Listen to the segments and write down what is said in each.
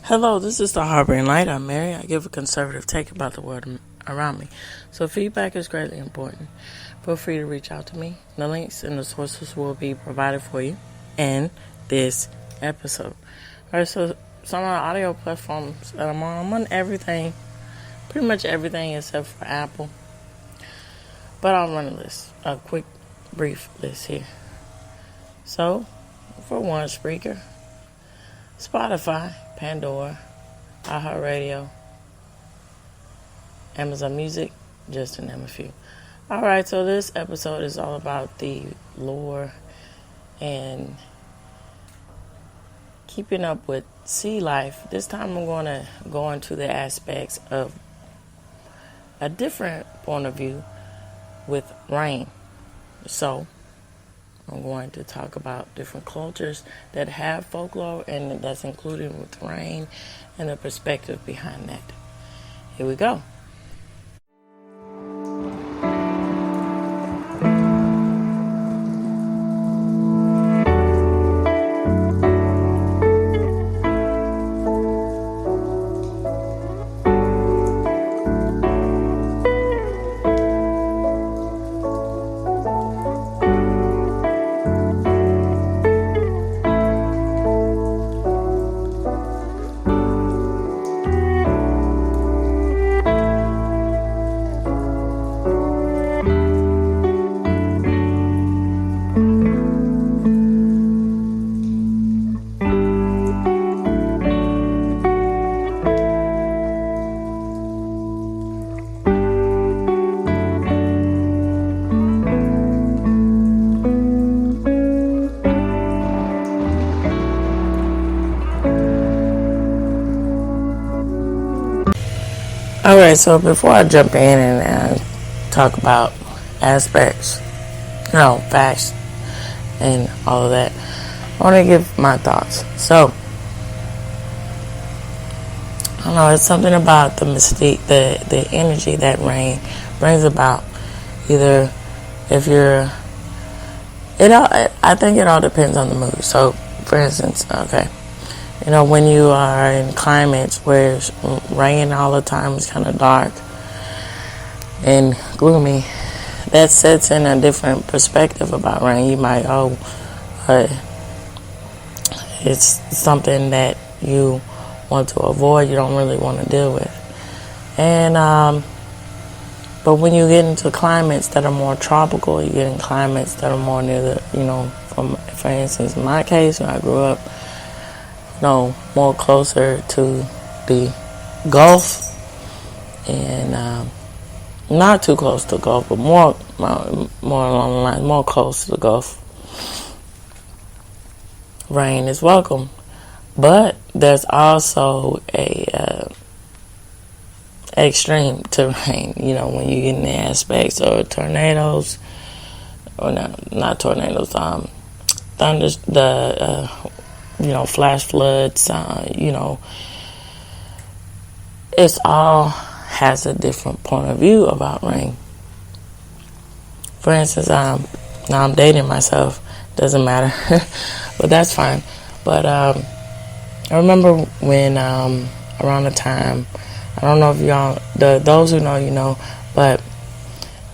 Hello, this is the Harboring Light. I'm Mary. I give a conservative take about the world around me. So feedback is greatly important. Feel free to reach out to me. The links and the sources will be provided for you in this episode. Alright, so some of the audio platforms that I'm on everything, pretty much everything except for Apple. But I'll run a quick, brief list here. So, for one, Spreaker, Spotify, Pandora, iHeartRadio, Amazon Music, just to name a few. Alright, so this episode is all about the lore and keeping up with sea life. This time I'm going to go into the aspects of a different point of view with rain. So, I'm going to talk about different cultures that have folklore, and that's included with rain and the perspective behind that. Here we go. Alright, so before I jump in and talk about facts, and all of that, I want to give my thoughts. So, I don't know, it's something about the mystique, the energy that rain brings about. Either if you're, I think it all depends on the mood. So, for instance, when you are in climates where it's raining all the time, it's kind of dark and gloomy, that sets in a different perspective about rain. You might, it's something that you want to avoid, you don't really want to deal with. And, but when you get into climates that are more tropical, you get in climates that are more near the, for instance, in my case, when I grew up, more closer to the Gulf, and not too close to the Gulf, but more along the line, more close to the Gulf. Rain is welcome, but there's also a extreme to rain. When you get in the aspects of tornadoes, or not tornadoes, thunders, flash floods, it's all has a different point of view about rain. For instance, now I'm dating myself, doesn't matter, but that's fine. But I remember when around the time, I don't know if y'all, those who know, but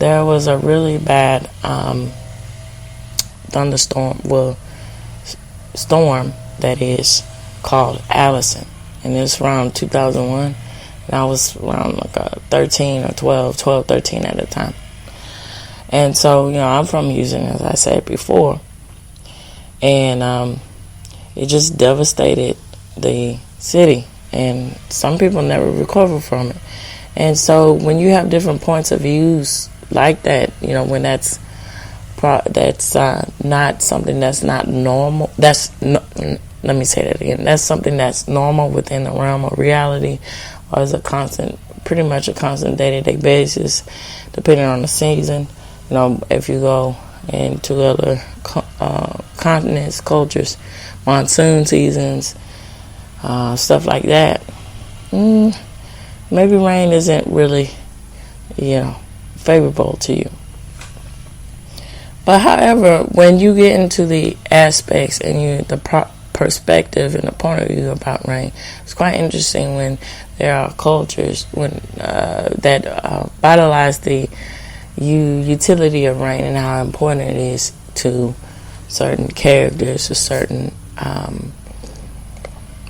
there was a really bad storm that is called Allison, and it's around 2001, and I was around 13 at the time. And so, I'm from Houston, as I said before, and it just devastated the city, and some people never recover from it. And so when you have different points of views like that, when that's not something that's not normal, let me say that again, that's something that's normal within the realm of reality, or is pretty much a constant day-to-day basis, depending on the season. If you go into other continents, cultures, monsoon seasons, stuff like that, maybe rain isn't really, favorable to you. But however, when you get into the aspects and the perspective and a point of view about rain. It's quite interesting when there are cultures that vitalize the utility of rain and how important it is to certain characters, to certain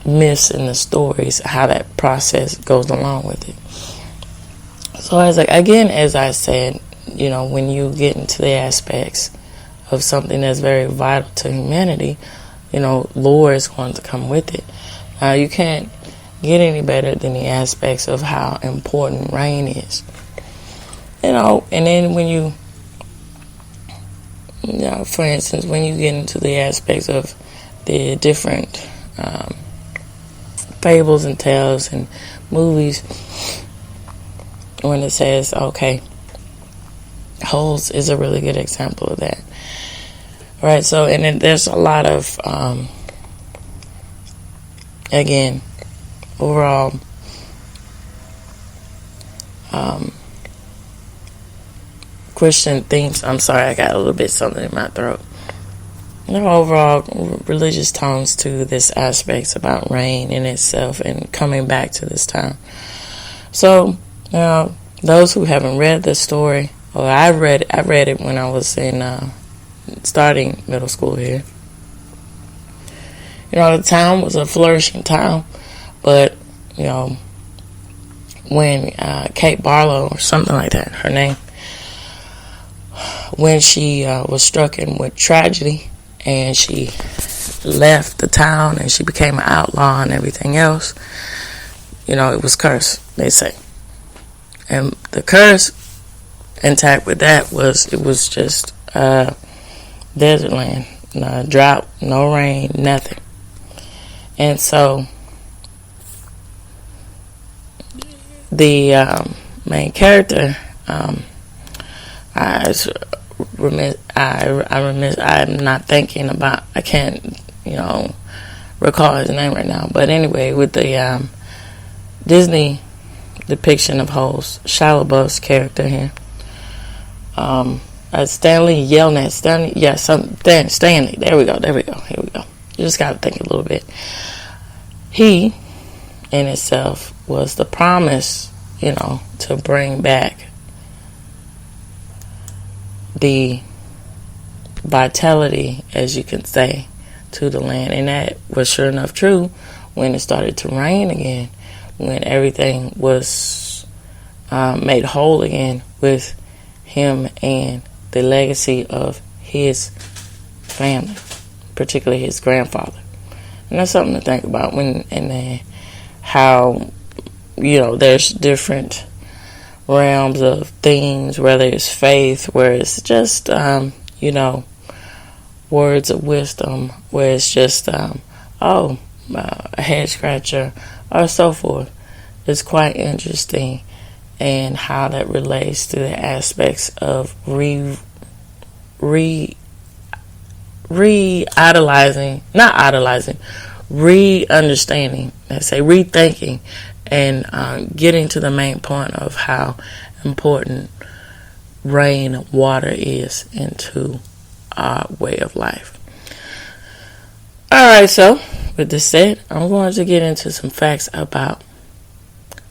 myths and the stories, how that process goes along with it. So as I said, when you get into the aspects of something that's very vital to humanity, lore is going to come with it. Now you can't get any better than the aspects of how important rain is. And then when you for instance, when you get into the aspects of the different fables and tales and movies, when it says, okay, holes is a really good example of that. Right, so, and then there's a lot of, again, overall, Christian themes. I'm sorry, I got a little bit something in my throat. Overall religious tones to this aspects about rain in itself and coming back to this time. So, those who haven't read the story, I read it when I was in starting middle school here. The town was a flourishing town, but when Kate Barlow or something like that, her name, when she was stricken with tragedy and she left the town and she became an outlaw and everything else, it was cursed, they say. And the curse intact with that was, it was just desert land, no drought, no rain, nothing. And so the main character, I'm not thinking about, I can't, recall his name right now. But anyway, with the Disney depiction of holes, Shia LaBeouf's character here, Stanley Yelnats, Stanley, there we go, here we go. You just got to think a little bit. He, in itself, was the promise, to bring back the vitality, as you can say, to the land. And that was sure enough true when it started to rain again, when everything was made whole again with him and the legacy of his family, particularly his grandfather. And that's something to think about how, there's different realms of things, whether it's faith, where it's just, words of wisdom, where it's just, a head scratcher, or so forth. It's quite interesting, and how that relates to the aspects of re-understanding, let's say rethinking, and getting to the main point of how important rain, water is into our way of life. Alright, so with this said, I'm going to get into some facts about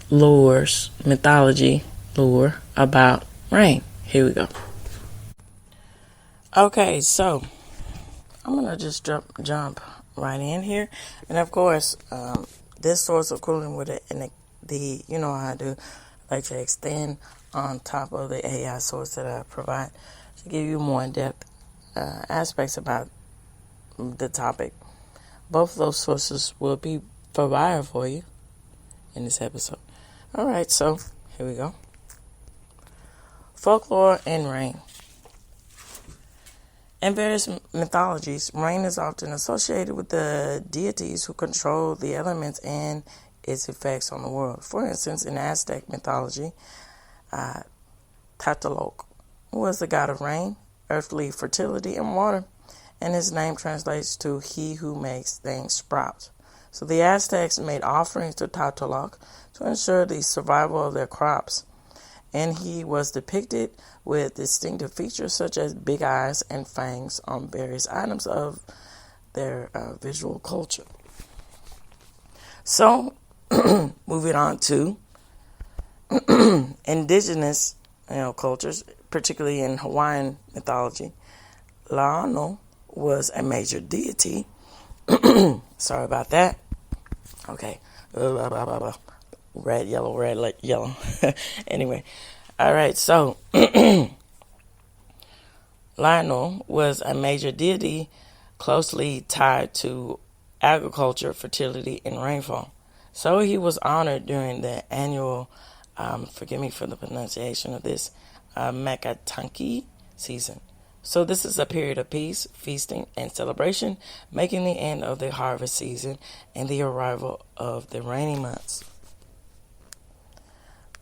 mythology lore about rain. Here we go. Okay, so I'm going to just jump right in here. And of course, this source of cooling with it, and the how I do, like to extend on top of the AI source that I provide to give you more in-depth aspects about the topic. Both of those sources will be provided for you in this episode. Alright, so here we go. Folklore and rain. In various mythologies, rain is often associated with the deities who control the elements and its effects on the world. For instance, in Aztec mythology, Tlaloc was the god of rain, earthly fertility, and water, and his name translates to he who makes things sprout. So the Aztecs made offerings to Tlaloc to ensure the survival of their crops, and he was depicted with distinctive features such as big eyes and fangs on various items of their visual culture. So, moving on to indigenous, cultures, particularly in Hawaiian mythology. La'ano was a major deity. Sorry about that. Okay. Red, yellow. Anyway. All right. So, Lionel was a major deity closely tied to agriculture, fertility, and rainfall. So he was honored during the annual, forgive me for the pronunciation of this, Makatanki season. So this is a period of peace, feasting, and celebration, making the end of the harvest season and the arrival of the rainy months.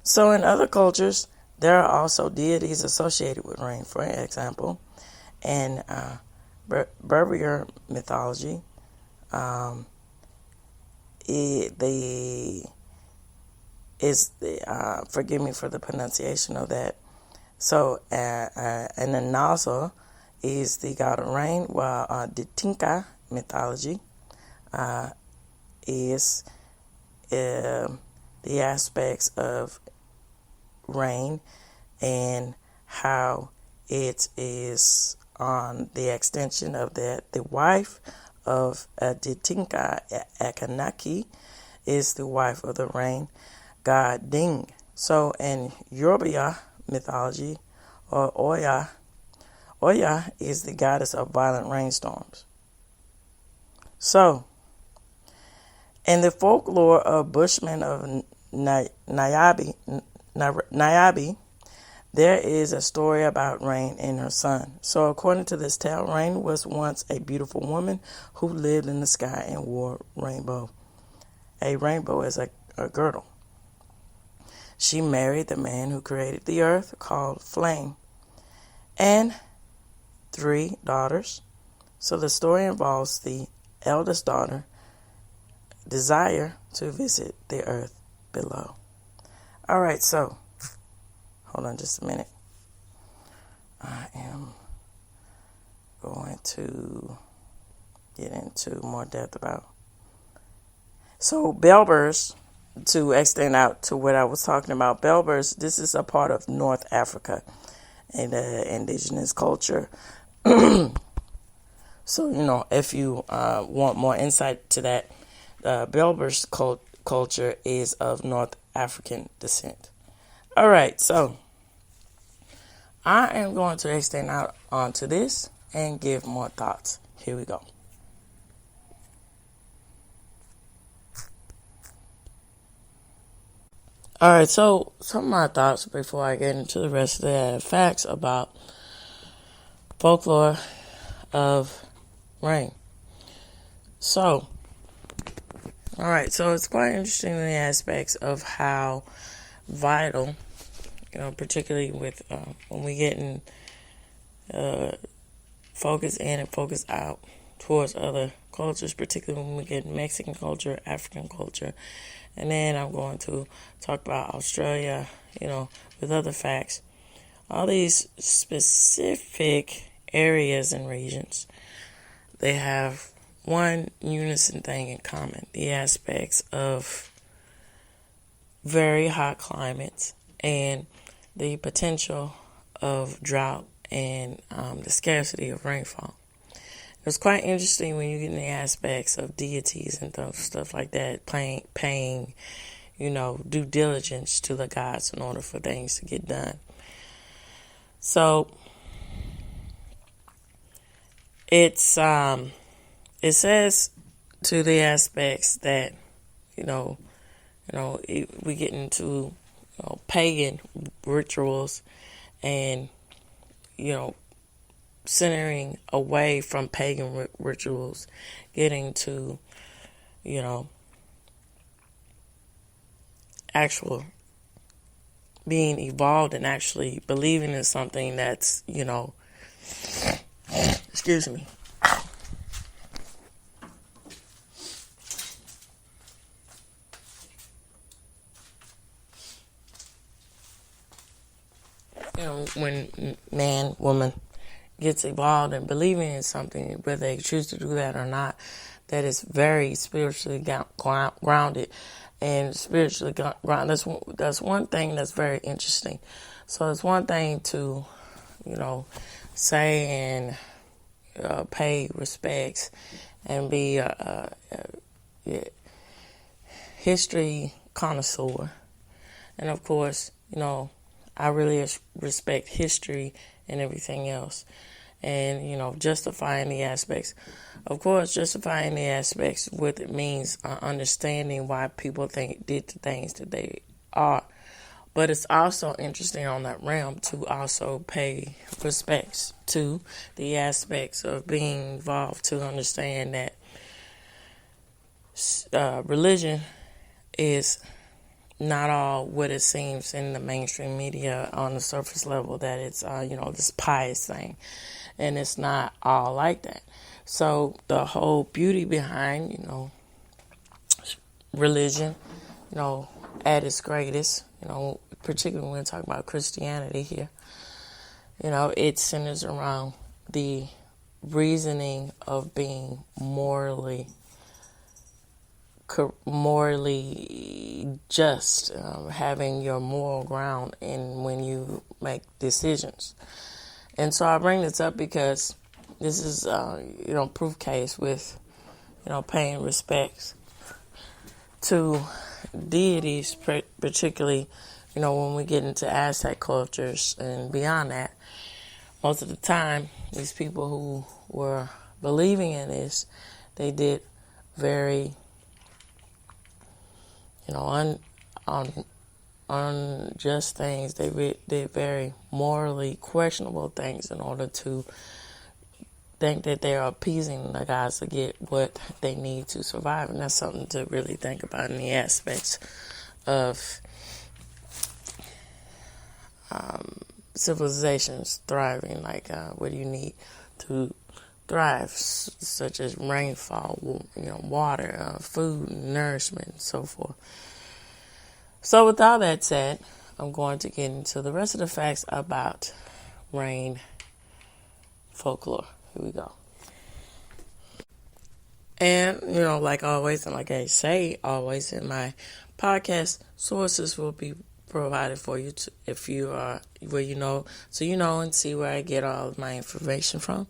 So in other cultures, there are also deities associated with rain. For example, in Berber mythology, forgive me for the pronunciation of that. So, and then Nasa is the god of rain, while the Tinka mythology is the aspects of rain and how it is on the extension of that. The wife of the Tinka, Akanaki, is the wife of the rain god Ding. So in Yoruba mythology, or Oya is the goddess of violent rainstorms. So, in the folklore of Bushmen of Nairobi, there is a story about Rain and her son. So, according to this tale, Rain was once a beautiful woman who lived in the sky and wore rainbow. A rainbow is a girdle. She married the man who created the earth, called Flame, and 3 daughters. So the story involves the eldest daughter desire to visit the earth below. All right, so hold on just a minute. I am going to get into more depth about. So Belbers, to extend out to what I was talking about, Belbers, this is a part of North Africa and indigenous culture. So, if you want more insight to that, Belbers culture is of North African descent. All right, so I am going to extend out onto this and give more thoughts. Here we go. All right, so some of my thoughts before I get into the rest of the facts about folklore of rain. So, all right, so it's quite interesting in the aspects of how vital, particularly with when we get in focus in and focus out towards other cultures, particularly when we get Mexican culture, African culture. And then I'm going to talk about Australia, with other facts. All these specific areas and regions, they have one unison thing in common: the aspects of very hot climates and the potential of drought and the scarcity of rainfall. It's quite interesting when you get in the aspects of deities and stuff like that, paying, due diligence to the gods in order for things to get done. So it says to the aspects that, we get into pagan rituals and, centering away from pagan rituals, getting to, actual being evolved and actually believing in something that's, excuse me. When man, woman, gets involved in believing in something, whether they choose to do that or not, that is very spiritually grounded and spiritually grounded. That's one thing that's very interesting. So it's one thing to, say and pay respects and be a history connoisseur. And of course, I really respect history and everything else. And, justifying the aspects. Of course, justifying the aspects, what it means, understanding why people did the things that they are. But it's also interesting on that realm to also pay respects to the aspects of being involved, to understand that religion is not all what it seems in the mainstream media on the surface level, that it's, this pious thing. And it's not all like that. So the whole beauty behind, religion, at its greatest, particularly when we talk about Christianity here, it centers around the reasoning of being morally just, having your moral ground in when you make decisions. And so I bring this up because this is, proof case with, paying respects to deities, particularly, when we get into Aztec cultures and beyond that. Most of the time, these people who were believing in this, they did very, unjust things. They did very morally questionable things in order to think that they're appeasing the gods to get what they need to survive. And that's something to really think about in the aspects of civilizations thriving. Like, what do you need to thrive, such as rainfall, water, food, nourishment, and so forth. So with all that said, I'm going to get into the rest of the facts about rain folklore. Here we go. And, like always, and like I say always in my podcast, sources will be provided for you if you are where so and see where I get all of my information from,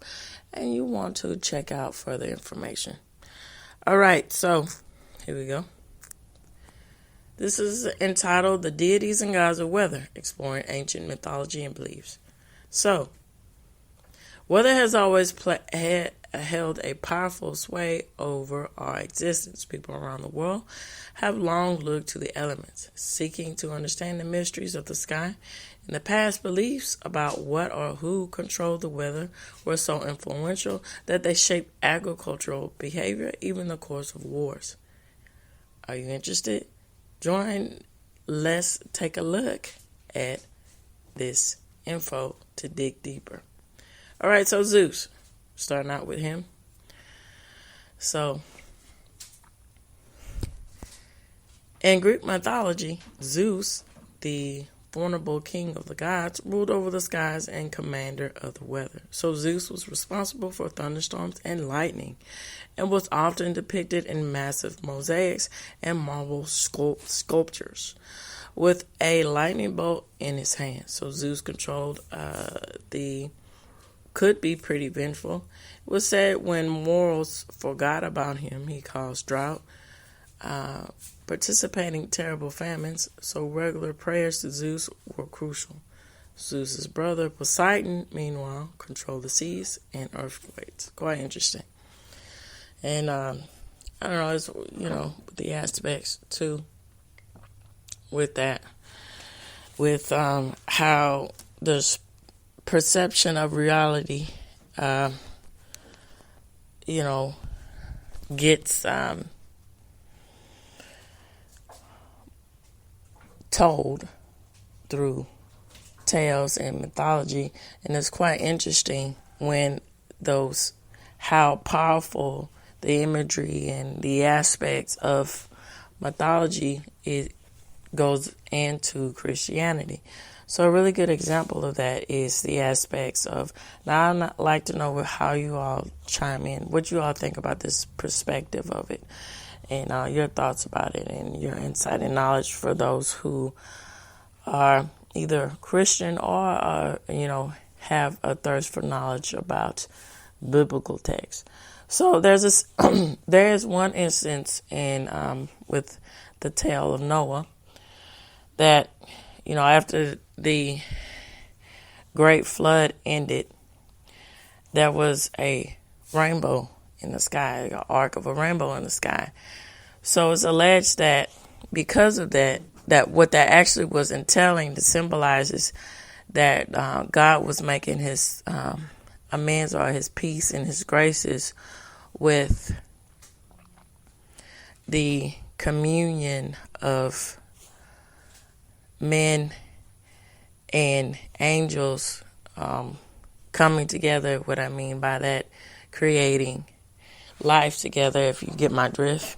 and you want to check out further information. All right, so here we go. This is entitled The Deities and Gods of Weather, Exploring Ancient Mythology and Beliefs. So, weather has always held a powerful sway over our existence. People around the world have long looked to the elements, seeking to understand the mysteries of the sky. In the past, beliefs about what or who controlled the weather were so influential that they shaped agricultural behavior, even the course of wars. Are you interested? Join, let's take a look at this info to dig deeper. All right, so Zeus, starting out with him. So, in Greek mythology, Zeus, the vulnerable king of the gods, ruled over the skies and commander of the weather. So Zeus was responsible for thunderstorms and lightning, and was often depicted in massive mosaics and marble sculptures with a lightning bolt in his hand. So Zeus controlled could be pretty vengeful. It was said when mortals forgot about him, he caused drought, participating terrible famines, so regular prayers to Zeus were crucial. Zeus's brother Poseidon, meanwhile, controlled the seas and earthquakes. Quite interesting. And I don't know, it's, the aspects too with that, with how the perception of reality, gets told through tales and mythology. And it's quite interesting when how powerful the imagery and the aspects of mythology it goes into Christianity. So a really good example of that is the aspects of, now I'd like to know how you all chime in, what you all think about this perspective of it, and your thoughts about it, and your insight and knowledge for those who are either Christian or, have a thirst for knowledge about biblical texts. So there is one instance in with the tale of Noah that, after the great flood ended, there was a rainbow in the sky, an arc of a rainbow in the sky. So it's alleged that because of that what that actually was entailing, to symbolizes that God was making his amends, or his peace and his graces with the communion of men and angels coming together. What I mean by that, creating life together, if you get my drift,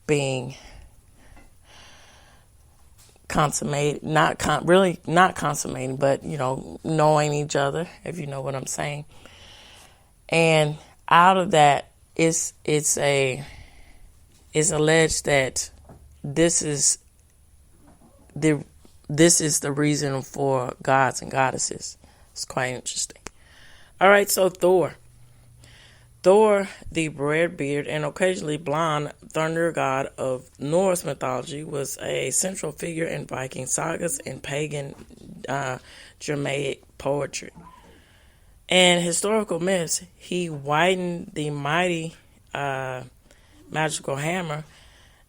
being consummated, not consummating, but, knowing each other, if you know what I'm saying. And out of that, it's alleged that this is the reason for gods and goddesses. It's quite interesting. All right, so Thor, the red-bearded and occasionally blonde thunder god of Norse mythology, was a central figure in Viking sagas and pagan Germanic poetry and historical myths. He widened the mighty magical hammer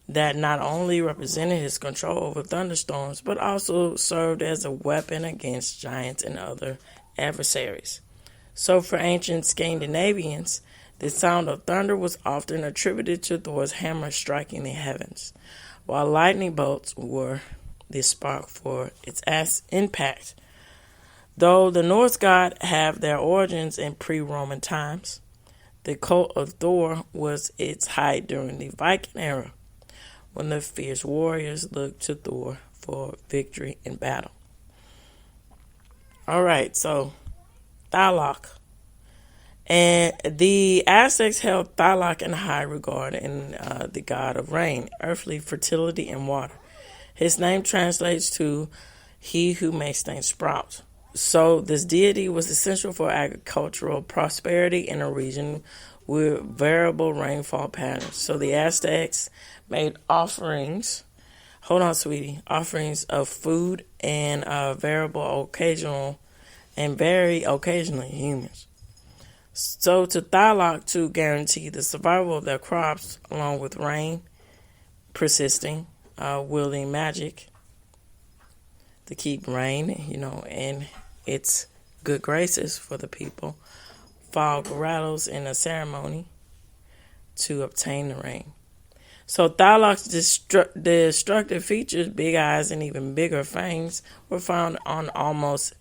that not only represented his control over thunderstorms, but also served as a weapon against giants and other adversaries. So for ancient Scandinavians, the sound of thunder was often attributed to Thor's hammer striking the heavens, while lightning bolts were the spark for its impact. Though the Norse gods have their origins in pre-Roman times, the cult of Thor was its height during the Viking era, when the fierce warriors looked to Thor for victory in battle. All right, so Thalok. And the Aztecs held Thalok in high regard, and the god of rain, earthly fertility, and water. His name translates to he who makes things sprout. So this deity was essential for agricultural prosperity in a region with variable rainfall patterns. So the Aztecs made offerings, offerings of food and very occasionally humans. So to Thalok to guarantee the survival of their crops, along with rain persisting, wielding magic to keep rain, and its good graces for the people, fog rattles in a ceremony to obtain the rain. So Thalok's destructive features, big eyes and even bigger fangs, were found on almost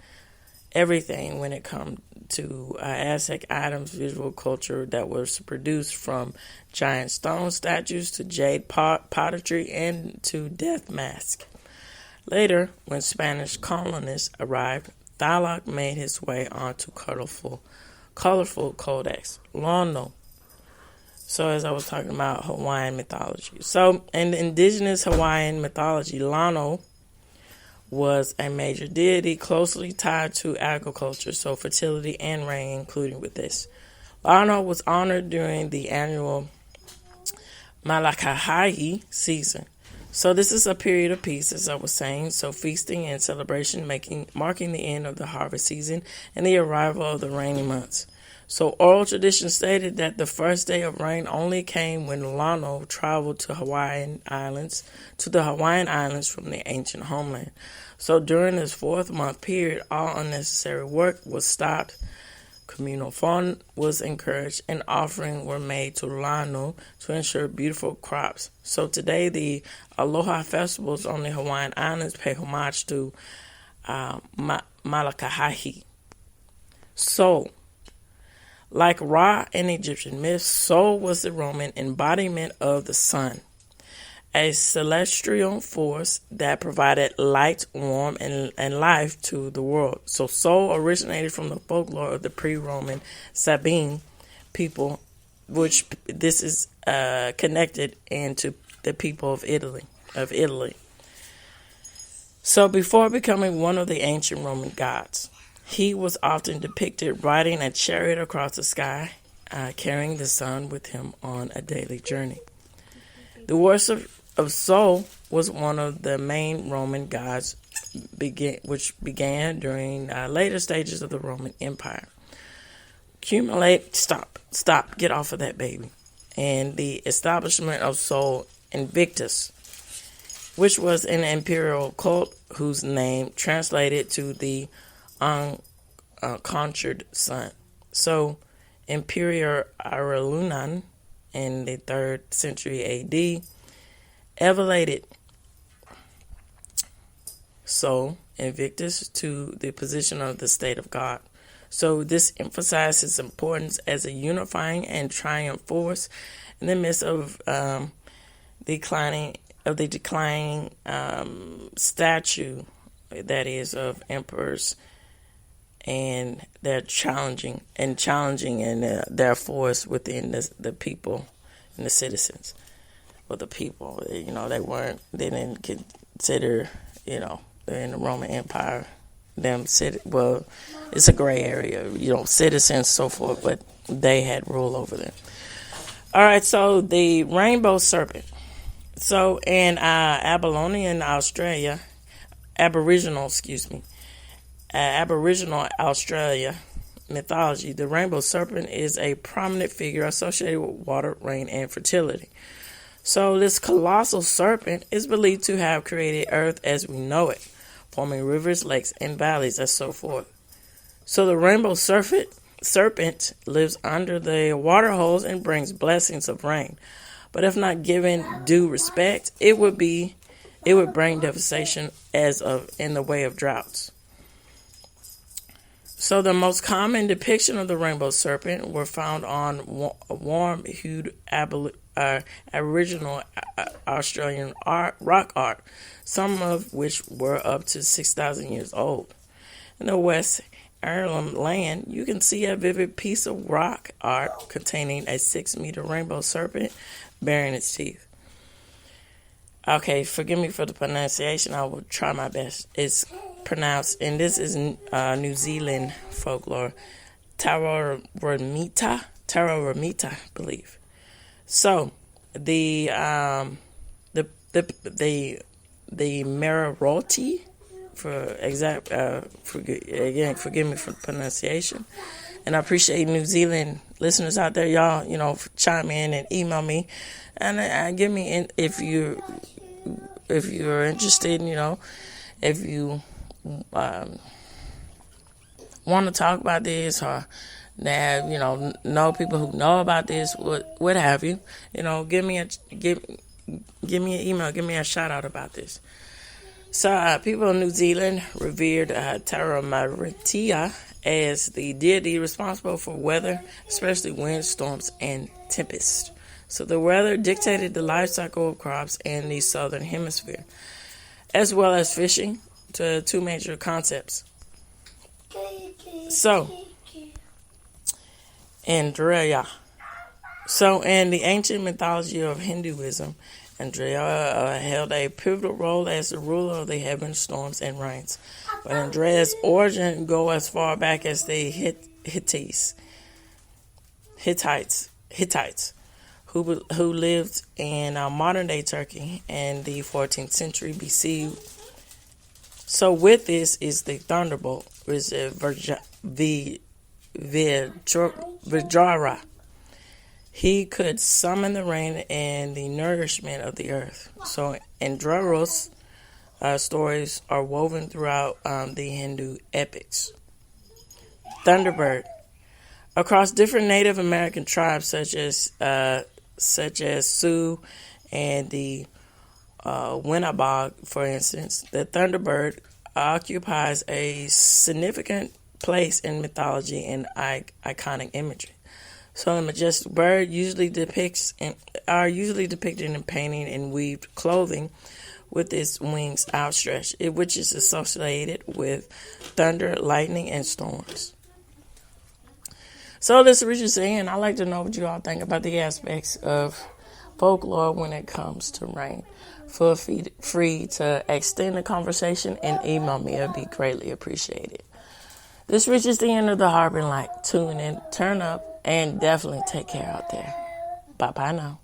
everything when it comes to Aztec items, visual culture that was produced, from giant stone statues to jade pottery and to death masks. Later, when Spanish colonists arrived, Thalok made his way onto colorful codex, Lono. So as I was talking about Hawaiian mythology. So in the indigenous Hawaiian mythology, Lono was a major deity closely tied to agriculture, so fertility and rain including with this. Lono was honored during the annual Malakaha'i season. So this is a period of peace, as I was saying, so feasting and celebration marking the end of the harvest season and the arrival of the rainy months. So oral tradition stated that the first day of rain only came when Lono traveled to the Hawaiian Islands from the ancient homeland. So during this 4-month period, all unnecessary work was stopped, communal fun was encouraged, and offerings were made to Lono to ensure beautiful crops. So today, the Aloha festivals on the Hawaiian Islands pay homage to Malakaha'i. So, like Ra in Egyptian myths, Sol was the Roman embodiment of the sun. a celestial force that provided light, warmth, and life to the world. So Sol originated from the folklore of the pre-Roman Sabine people, which this is connected into the people of Italy. So before becoming one of the ancient Roman gods, he was often depicted riding a chariot across the sky, carrying the sun with him on a daily journey. The worship of Sol was one of the main Roman gods, which began during later stages of the Roman Empire. Stop, get off of that, baby. And the establishment of Sol Invictus, which was an imperial cult whose name translated to the unconquered sun. So, Imperial Aralunan in the 3rd century AD elevated Sol Invictus to the position of the state of God. So this emphasized his importance as a unifying and triumph force in the midst of the declining statue, that is, of emperors, and their challenging their force within the people and the citizens. Well, the people, they didn't consider, in the Roman Empire, well, it's a gray area, citizens, so forth, but they had rule over them. All right, so the rainbow serpent. So in Aboriginal Australia mythology, the rainbow serpent is a prominent figure associated with water, rain, and fertility. So this colossal serpent is believed to have created Earth as we know it, forming rivers, lakes, and valleys, and so forth. So the rainbow serpent lives under the water holes and brings blessings of rain. But if not given due respect, it would bring devastation in the way of droughts. So the most common depiction of the rainbow serpent were found on warm-hued Aboriginal Australian rock art, some of which were up to 6,000 years old. In the West Ireland land, you can see a vivid piece of rock art containing a 6-meter rainbow serpent bearing its teeth. Okay, forgive me for the pronunciation. I will try my best. It's pronounced, and this is New Zealand folklore, Tararamita, I believe. So the Meraroti, forgive me for the pronunciation, and I appreciate New Zealand listeners out there, y'all, chime in and email me, and give me if you're interested, if you want to talk about this, or that know people who know about this, what have you, give me an email, give me a shout out about this. So people in New Zealand revered Taramaritia as the deity responsible for weather, especially wind, storms, and tempests. So the weather dictated the life cycle of crops in the southern hemisphere, as well as fishing, to two major concepts. So, Andrea. So in the ancient mythology of Hinduism, Andrea held a pivotal role as the ruler of the heavens, storms, and rains. But Andrea's origin go as far back as the Hittites, who lived in modern-day Turkey in the 14th century BC. So with this is the thunderbolt, which is Vajra. He could summon the rain and the nourishment of the earth. So Andros stories are woven throughout the Hindu epics. Thunderbird. Across different Native American tribes such as Sioux and the Winnabogue, for instance, the Thunderbird occupies a significant place in mythology and iconic imagery. So the majestic bird are usually depicted in painting and weaved clothing with its wings outstretched, which is associated with thunder, lightning, and storms. So this is Richard saying, I'd like to know what you all think about the aspects of folklore when it comes to rain. Feel free to extend the conversation and email me. It would be greatly appreciated. This reaches the end of the Harboring Light. Tune in, turn up, and definitely take care out there. Bye-bye now.